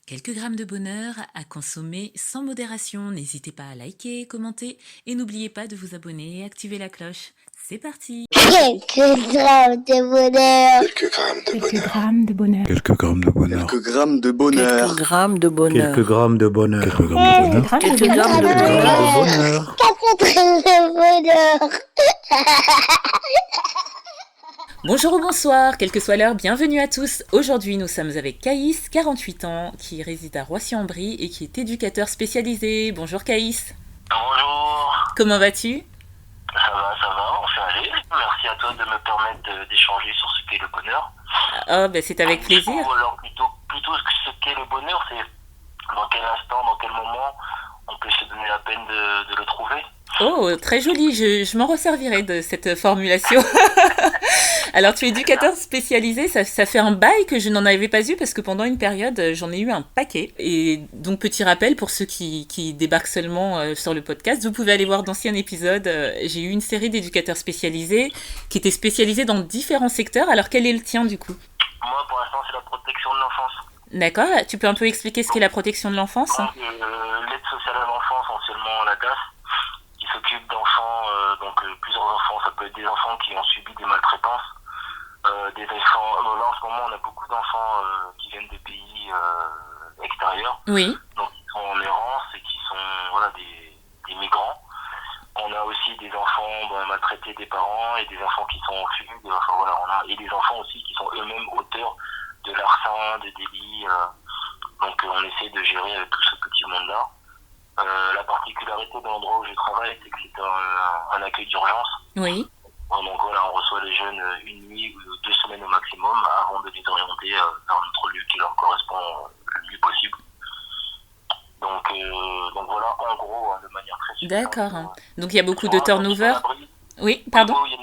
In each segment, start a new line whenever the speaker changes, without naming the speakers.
Quelques grammes de bonheur à consommer sans modération. N'hésitez pas à liker, commenter et n'oubliez pas de vous abonner et activer la cloche. C'est parti.
Quelques grammes de bonheur.
Quelques grammes de bonheur.
Quelques grammes de bonheur.
Quelques grammes de bonheur.
Quelques grammes de bonheur.
Quelques grammes de bonheur.
Quelques grammes de bonheur.
Quelques grammes de bonheur.
Quelques grammes de bonheur.
Bonjour ou bonsoir, quelle que soit l'heure, bienvenue à tous. Aujourd'hui, nous sommes avec Caïs, 48 ans, qui réside à Roissy-en-Brie et qui est éducateur spécialisé. Bonjour Caïs.
Bonjour,
Comment vas-tu ?
ça va, on fait aller. Merci à toi de me permettre d'échanger sur ce qu'est le bonheur.
Oh, ben c'est avec plaisir.
Ou alors plutôt ce qu'est le bonheur, c'est dans quel instant, dans quel moment on peut se donner la peine de le trouver.
Oh, très joli, je m'en resservirai de cette formulation. Alors, tu es éducateur spécialisé, ça fait un bail que je n'en avais pas eu parce que pendant une période, j'en ai eu un paquet. Et donc, petit rappel pour ceux qui débarquent seulement sur le podcast, vous pouvez aller voir d'anciens épisodes. J'ai eu une série d'éducateurs spécialisés qui étaient spécialisés dans différents secteurs. Alors, quel est le tien du coup ?
Moi, pour l'instant, c'est la protection de l'enfance.
D'accord, tu peux un peu expliquer ce qu'est la protection de l'enfance ?
Donc, l'aide sociale à l'enfance, anciennement la DAS, qui s'occupe d'enfants, plusieurs enfants, ça peut être des enfants qui ont subi des maltraitances, des enfants, là en ce moment on a beaucoup d'enfants qui viennent des pays extérieurs,
Oui.
donc qui sont en errance et qui sont des migrants. On a aussi des enfants maltraités des parents et des enfants qui sont en fugue, et des enfants aussi qui sont eux-mêmes auteurs de larcins, de délits, donc on essaie de gérer avec tout ce petit monde-là. La particularité de l'endroit où je travaille, c'est que c'est un accueil d'urgence.
Oui.
Donc voilà, on reçoit les jeunes une nuit ou 2 semaines au maximum avant de les orienter vers notre lieu qui leur correspond le mieux possible. Donc voilà, en gros, de manière très succincte.
D'accord. Donc il y a beaucoup de turnover. Oui, pardon.
Il y a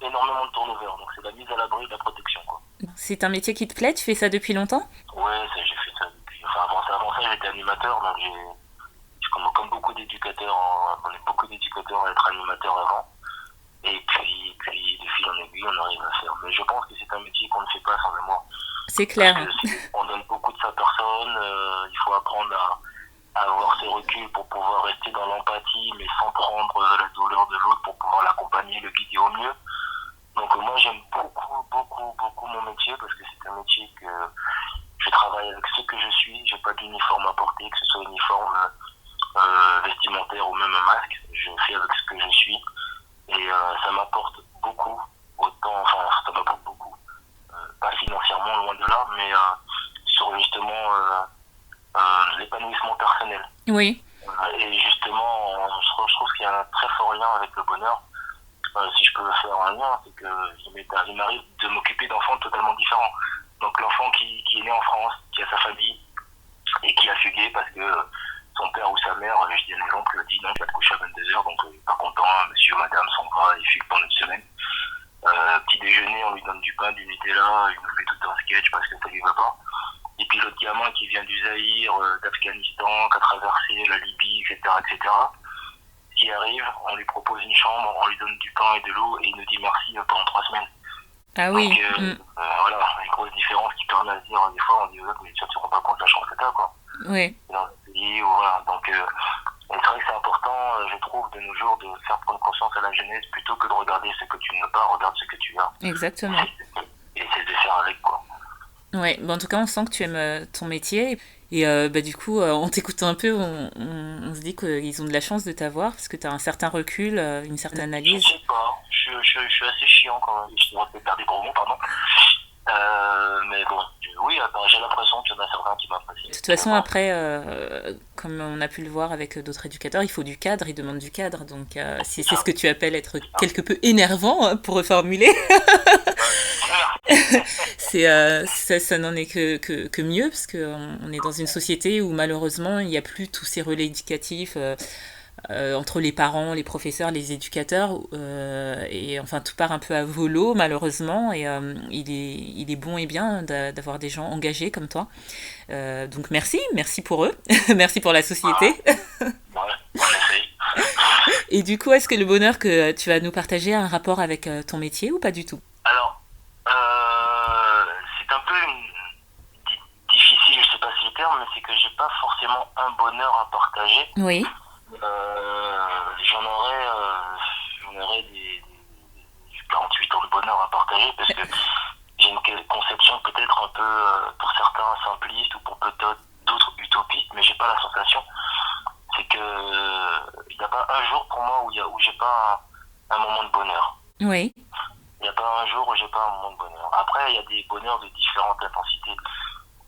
énormément de turnover, donc c'est la mise à l'abri de la protection, quoi.
C'est un métier qui te plaît ? Tu fais ça depuis longtemps ?
Ouais, j'ai fait ça depuis. Enfin, avant ça, j'étais animateur, donc comme beaucoup d'éducateurs, on est beaucoup d'éducateurs à être animateurs avant. Et puis de fil en aiguille, on arrive à faire. Mais je pense que c'est un métier qu'on ne fait pas sans mémoire.
C'est clair.
Parce que on donne beaucoup de sa personne, il faut apprendre à avoir ses reculs pour pouvoir rester dans l'empathie, mais sans prendre la douleur de l'autre pour pouvoir l'accompagner, le guider au mieux. Donc moi, j'aime beaucoup mon métier parce que c'est un métier que je travaille avec ce que je suis. J'ai pas d'uniforme à porter, que ce soit uniforme vestimentaire ou même un masque. Je fais avec ce que je suis. Et ça m'apporte beaucoup, ça m'apporte beaucoup. Pas financièrement, loin de là, mais sur justement l'épanouissement personnel.
Oui.
Et justement, je trouve qu'il y a un très fort lien avec le bonheur. Si je peux faire un lien, c'est que il m'arrive de m'occuper d'enfants totalement différents. Donc l'enfant qui est né en France, qui a sa famille, et qui a fugué parce que son père ou sa mère, je dis un exemple, dit non, tu vas te coucher à 22h, donc pas content, monsieur, madame s'en va, il fugue pendant une semaine. Petit déjeuner, on lui donne du pain, du Nutella, il nous fait tout un sketch parce que ça lui va pas. Et puis l'autre gamin qui vient du Zaïre, d'Afghanistan, qui a traversé la Libye, etc., qui arrive, on lui propose une chambre, on lui donne du pain et de l'eau, et il nous dit merci pendant 3 semaines.
Ah oui.
Donc voilà, une grosse différence qui permet de dire, des fois, on dit, mais tu te rends pas compte de la chance que t'as, quoi.
Oui.
Dans le pays, voilà. Donc, c'est vrai que c'est important, je trouve, de nos jours, de faire prendre conscience à la jeunesse, plutôt que de regarder ce que tu n'as pas, regarde ce que tu as.
Exactement.
Et essaie de faire avec, quoi.
Ouais, en tout cas, on sent que tu aimes ton métier. Et du coup, en t'écoutant un peu, on se dit qu'ils ont de la chance de t'avoir parce que tu as un certain recul, une certaine analyse.
Je sais pas, je suis assez chiant quand même. Je devrais faire des gros mots, pardon. Mais bon, oui, j'ai l'impression qu'il y en a certains qui m'apprécient.
De toute façon, après, comme on a pu le voir avec d'autres éducateurs, il faut du cadre, ils demandent du cadre. Donc, si c'est ce que tu appelles être quelque peu énervant, pour reformuler, ça n'en est que mieux, parce qu'on est dans une société où malheureusement, il n'y a plus tous ces relais éducatifs entre les parents, les professeurs, les éducateurs, et enfin tout part un peu à volo malheureusement, et il est bon et bien d'avoir des gens engagés comme toi. Donc merci pour eux, merci pour la société.
Ouais, on essaye.
Et du coup, est-ce que le bonheur que tu vas nous partager a un rapport avec ton métier ou pas du tout ?
Alors, c'est un peu difficile, je sais pas si le terme, mais c'est c'est que j'ai pas forcément un bonheur à partager.
Oui.
J'en aurais des 48 ans de bonheur à partager parce que j'ai une conception peut-être un peu, pour certains, simpliste ou pour peut-être d'autres utopistes, mais j'ai pas la sensation. C'est que il n'y a pas un jour pour moi où j'ai pas un moment de bonheur.
Oui.
Il n'y a pas un jour où j'ai pas un moment de bonheur. Après, il y a des bonheurs de différentes intensités.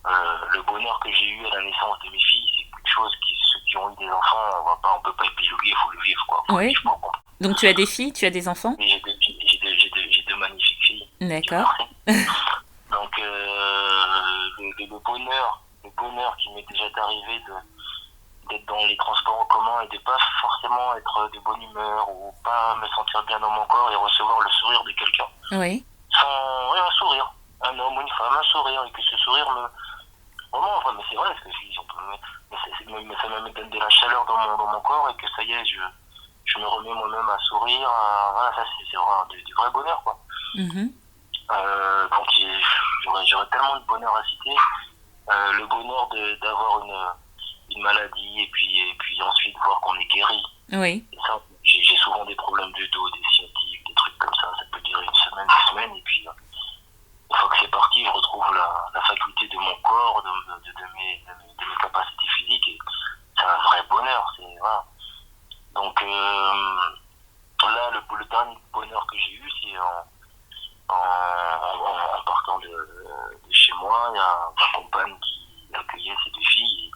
Le bonheur que j'ai eu à la naissance de mes filles, c'est quelque chose ceux qui ont eu des enfants, on peut pas épiloguer, il faut le vivre, quoi. Faut
Oui.
le vivre pour comprendre.
Donc tu as des filles, tu as des enfants?
Et j'ai deux magnifiques filles.
D'accord.
Donc le bonheur qui m'est déjà arrivé d'être dans les transports en commun et de pas forcément être de bonne humeur ou pas me sentir bien dans mon corps et recevoir le sourire de quelqu'un.
Oui.
Un sourire, un homme ou une femme, un sourire, et que ce sourire vraiment, enfin, mais c'est vrai, parce que ça me donne de la chaleur dans mon corps et que ça y est, je me remets moi-même à sourire, voilà, ça c'est vraiment du vrai bonheur, quoi.
Mm-hmm.
Donc j'aurais tellement de bonheur à citer. Le bonheur d'avoir une maladie et puis ensuite voir qu'on est guéri.
Oui.
Et ça, j'ai souvent des problèmes de dos, des sciatiques, des trucs comme ça peut durer une semaine, 2 semaines, et puis une fois que c'est parti, je retrouve la faculté de mon corps, de mes capacités physiques, et c'est un vrai bonheur. Voilà. Donc là, le dernier bonheur que j'ai eu, c'est en partant de chez moi, il y a ma compagne qui accueillait ses 2 filles.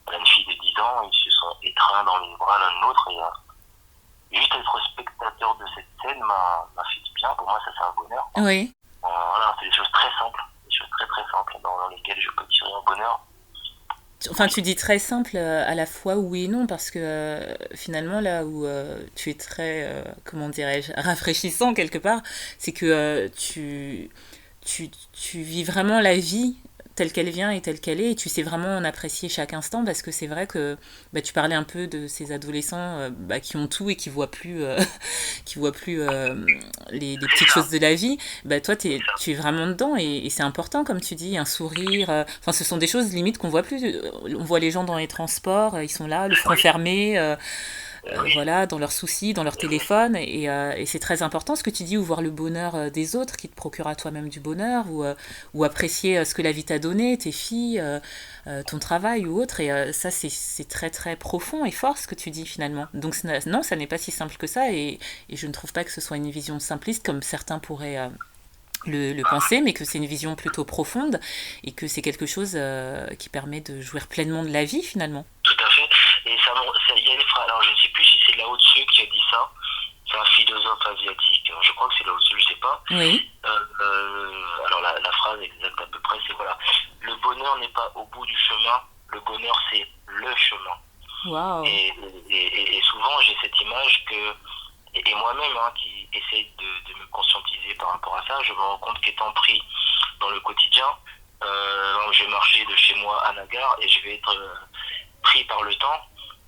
Elle a une fille de 10 ans, ils se sont étreints dans les bras l'un de l'autre, et juste être spectateur de cette scène m'a fait du bien. Pour moi, ça c'est un bonheur.
Oui.
Voilà, c'est des choses très simples, des choses très très simples dans lesquelles je peux tirer un bonheur.
Enfin, tu dis très simple à la fois oui et non, parce que finalement, là où tu es très, comment dirais-je, rafraîchissant quelque part, c'est que tu vis vraiment la vie telle qu'elle vient et telle qu'elle est, et tu sais vraiment en apprécier chaque instant, parce que c'est vrai que tu parlais un peu de ces adolescents qui ont tout et qui voient plus, les petites choses de la vie. Toi, tu es vraiment dedans, et c'est important, comme tu dis, un sourire. Enfin, ce sont des choses limite qu'on voit plus. On voit les gens dans les transports, ils sont là, le front fermé. Voilà, dans leurs soucis, dans leur téléphone, et c'est très important ce que tu dis, ou voir le bonheur des autres qui te procure à toi-même du bonheur, ou apprécier ce que la vie t'a donné, tes filles, ton travail ou autre, et ça c'est très très profond et fort ce que tu dis finalement. Donc non, ça n'est pas si simple que ça, et je ne trouve pas que ce soit une vision simpliste comme certains pourraient le penser, mais que c'est une vision plutôt profonde, et que c'est quelque chose qui permet de jouir pleinement de la vie finalement.
Tout à fait. Et il y a une phrase, alors je ne sais plus si c'est Lao Tzu qui a dit ça, c'est un philosophe asiatique, je crois que c'est Lao Tzu, je ne sais pas.
Oui.
Alors la phrase exacte à peu près, c'est voilà, le bonheur n'est pas au bout du chemin, le bonheur c'est le chemin.
Wow.
Et souvent j'ai cette image et moi-même qui essaye de me conscientiser par rapport à ça, je me rends compte qu'étant pris dans le quotidien, je vais marcher de chez moi à la gare et je vais être pris par le temps,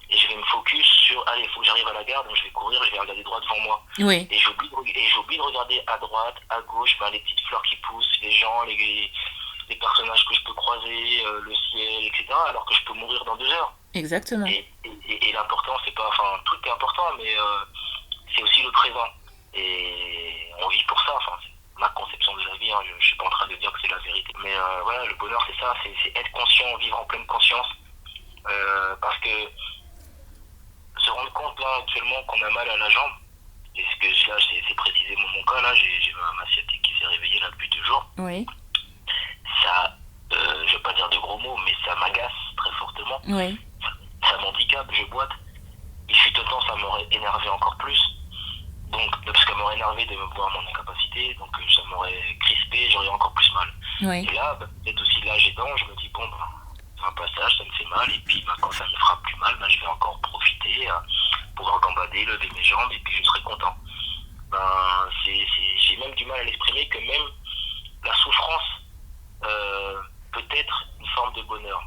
et je vais me focus sur allez, il faut que j'arrive à la gare, donc je vais courir, je vais regarder droit devant moi.
Oui.
Et j'oublie de regarder à droite, à gauche, les petites fleurs qui poussent, les gens, les personnages que je peux croiser, le ciel, etc. Alors que je peux mourir dans 2 heures.
Exactement.
Et l'important, c'est pas, enfin, tout est important, mais c'est aussi le présent. Et on vit pour ça, enfin, c'est ma conception de la vie, je suis pas en train de dire que c'est la vérité. Mais voilà, le bonheur, c'est ça, c'est être conscient, vivre en pleine conscience. Parce que se rendre compte là actuellement qu'on a mal à la jambe, et ce que là c'est précisément mon cas, là j'ai ma sciatique qui s'est réveillée là depuis 2 jours.
Oui.
Ça, je vais pas dire de gros mots, mais ça m'agace très fortement.
Oui.
Ça m'handicape, je boite. Il fut un temps, ça m'aurait énervé encore plus. Donc, parce que ça m'aurait énervé de me voir mon incapacité, donc ça m'aurait crispé, j'aurais encore plus mal.
Oui.
Et là, peut-être aussi l'âge aidant, je me dis bon, c'est un passage, ça me fait mal, et puis quand ça me fera plus mal, je vais encore profiter, pouvoir gambader, lever mes jambes, et puis je serai content. J'ai même du mal à l'exprimer que même la souffrance peut être une forme de bonheur.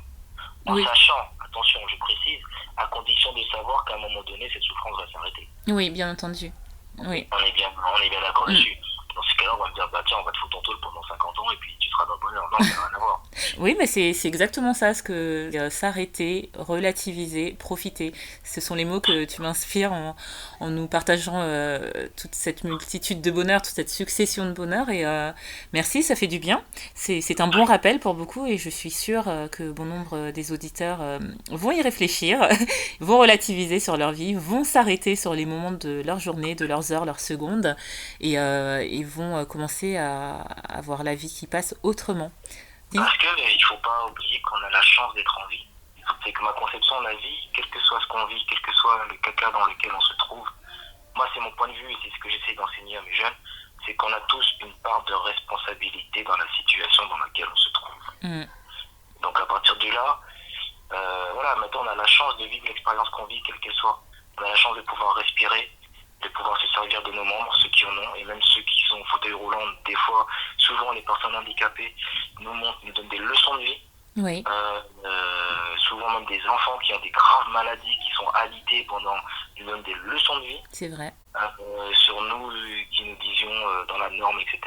En sachant, attention, je précise, à condition de savoir qu'à un moment donné, cette souffrance va s'arrêter.
Oui, bien entendu. Oui.
On est bien d'accord dessus. Dans ce là, on va me dire, bah tiens, on va te foutre en tôle pendant 50 ans et puis tu seras dans le bonheur. Non, ça n'a rien à voir.
Oui, mais c'est exactement ça, ce que s'arrêter, relativiser, profiter. Ce sont les mots que tu m'inspires en nous partageant toute cette multitude de bonheur, toute cette succession de bonheur. Et merci, ça fait du bien. C'est un bon rappel pour beaucoup et je suis sûre que bon nombre des auditeurs vont y réfléchir, vont relativiser sur leur vie, vont s'arrêter sur les moments de leur journée, de leurs heures, leurs secondes et vont commencer à voir la vie qui passe autrement.
Parce que il faut pas oublier qu'on a la chance d'être en vie. C'est que ma conception de la vie, quel que soit ce qu'on vit, quel que soit le caca dans lequel on se trouve, moi c'est mon point de vue et c'est ce que j'essaie d'enseigner à mes jeunes, c'est qu'on a tous une part de responsabilité dans la situation dans laquelle on se trouve. Donc à partir de là, voilà, maintenant on a la chance de vivre l'expérience qu'on vit, quelle qu'elle soit. On a la chance de pouvoir respirer, de pouvoir se servir de nos membres, ceux qui en ont, et même ceux qui sont en fauteuil roulant, des fois, souvent les personnes handicapées nous donnent des leçons de vie.
Oui.
Souvent même des enfants qui ont des graves maladies, qui sont alités pendant, nous donnent des leçons de vie.
C'est vrai.
Sur nous, qui nous disions dans la norme, etc.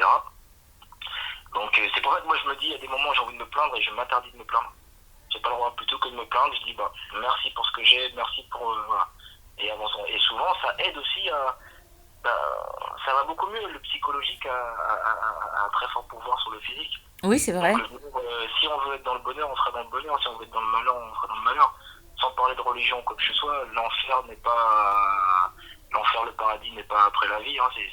Donc c'est pour ça que moi je me dis, il y a des moments où j'ai envie de me plaindre et je m'interdis de me plaindre. J'ai pas le droit, plutôt que de me plaindre, je dis bah merci pour ce que j'ai, merci pour voilà. Et avançons. Et souvent ça aide aussi à ça va beaucoup mieux, le psychologique a un très fort pouvoir sur le physique.
Oui, c'est vrai.
Donc, si on veut être dans le bonheur, on sera dans le bonheur, si on veut être dans le malheur, on sera dans le malheur. Sans parler de religion ou quoi que ce soit, l'enfer, le paradis n'est pas après la vie, hein. C'est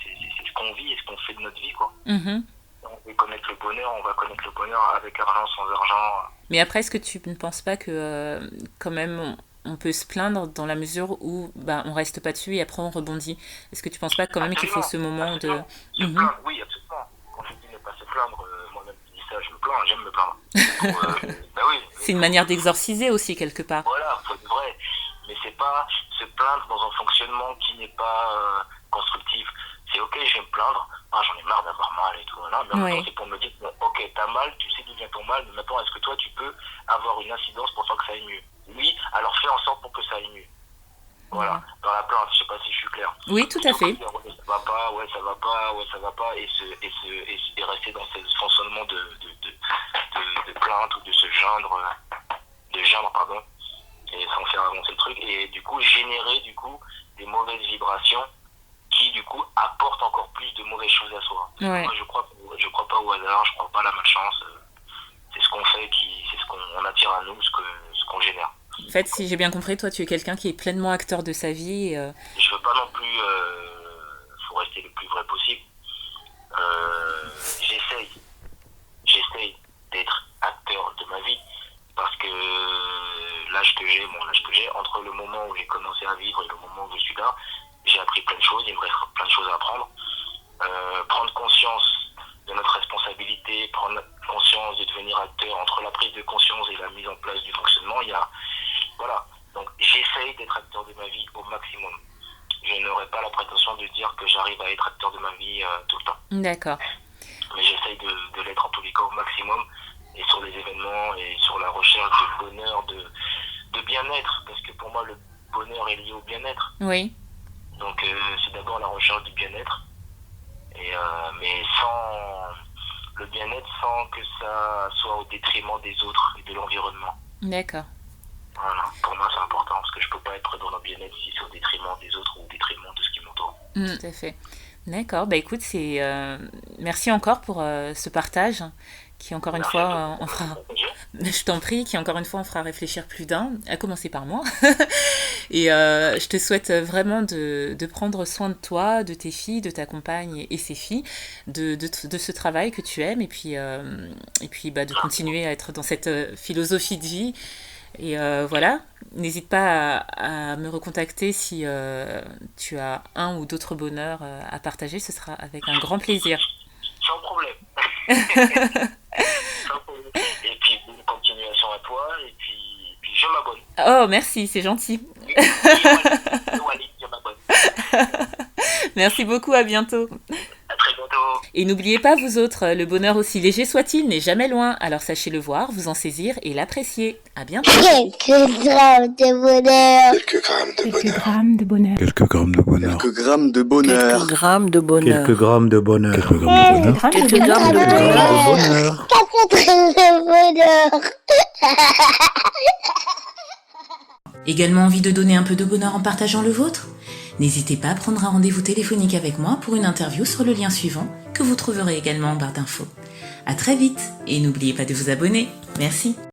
ce qu'on vit et ce qu'on fait de notre vie, quoi. On veut connaître le bonheur, on va connaître le bonheur avec argent, sans argent.
Mais après, est-ce que tu ne penses pas que quand même on peut se plaindre dans la mesure où on reste pas dessus et après on rebondit? Est-ce que tu penses pas quand même qu'il faut ce moment de...
Se plaindre, oui, absolument. Quand je dis ne pas se plaindre, moi-même je dis ça, je me plains, j'aime me plaindre. Oui.
C'est une manière d'exorciser aussi quelque part.
Voilà, faut être vrai. Mais c'est pas se plaindre dans un fonctionnement qui n'est pas constructif. C'est ok, je vais me plaindre, j'en ai marre d'avoir mal et tout. Non, mais en même temps, c'est pour me dire, bon, ok, t'as mal, tu sais d'où vient ton mal, mais maintenant, est-ce que toi, tu peux avoir une incidence pour faire que ça aille mieux? Oui, alors fais en sorte pour que ça aille mieux. Voilà, dans la plainte, je sais pas si je suis clair.
Oui, tout à fait.
Dire, ouais, ça va pas, ouais, ça va pas, ouais, ça va pas, et rester dans ce fonctionnement de plainte ou de se geindre, pardon, et sans faire avancer le truc, et du coup, générer, des mauvaises vibrations qui, apportent encore plus de mauvaises choses à soi.
Ouais.
Moi, je crois pas au hasard, je crois pas à la malchance. C'est ce qu'on fait, c'est ce qu'on attire à nous, ce qu'on génère.
En fait, si j'ai bien compris, toi, tu es quelqu'un qui est pleinement acteur de sa vie.
Je veux pas non plus... faut rester le plus vrai possible. J'essaye d'être acteur de ma vie parce que l'âge que j'ai, entre le moment où j'ai commencé à vivre et le moment où je suis là, j'ai appris plein de choses, il me reste plein de choses à apprendre. Prendre conscience de notre responsabilité, prendre conscience de devenir acteur, entre la prise de conscience et la mise en place du fonctionnement, voilà. Donc j'essaye d'être acteur de ma vie au maximum. Je n'aurai pas la prétention de dire que j'arrive à être acteur de ma vie tout le temps.
D'accord.
Mais j'essaye de l'être en tous les cas au maximum, et sur les événements et sur la recherche de bonheur, de bien-être, parce que pour moi le bonheur est lié au bien-être.
Oui.
Donc c'est d'abord la recherche du bien-être, mais sans le bien-être, sans que ça soit au détriment des autres et de l'environnement.
D'accord.
Voilà, pour moi c'est important, parce que je peux pas être dans le bien-être si c'est au détriment des autres ou au détriment de ce qui m'entoure.
Tout à fait. D'accord, écoute, merci encore pour ce partage qui encore une fois on fera... Je t'en prie, qui encore une fois on fera réfléchir plus d'un, à commencer par moi. Et je te souhaite vraiment de prendre soin de toi, de tes filles, de ta compagne et ses filles, de ce travail que tu aimes, et puis de continuer à être dans cette philosophie de vie. Et voilà, n'hésite pas à me recontacter si tu as un ou d'autres bonheurs à partager, ce sera avec un grand plaisir.
Sans problème. Sans problème. Et puis, bonne continuation à toi, et puis je m'abonne.
Oh, merci, c'est gentil.
Je m'abonne.
Merci beaucoup, à bientôt.
À très bientôt.
Et n'oubliez pas, vous autres, le bonheur aussi léger soit-il n'est jamais loin. Alors sachez le voir, vous en saisir et l'apprécier. À bientôt.
Quelques grammes de bonheur.
Quelques grammes de bonheur.
Quelques grammes de bonheur.
Quelques grammes de bonheur.
Quelques grammes de bonheur.
Quelques grammes de bonheur.
Quelques grammes de bonheur.
Quelques
Quelques
grammes
grammes de bonheur.
bonheur.
4 grammes de bonheur.
Également envie de donner un peu de bonheur en partageant le vôtre ? N'hésitez pas à prendre un rendez-vous téléphonique avec moi pour une interview sur le lien suivant que vous trouverez également en barre d'infos. À très vite et n'oubliez pas de vous abonner. Merci.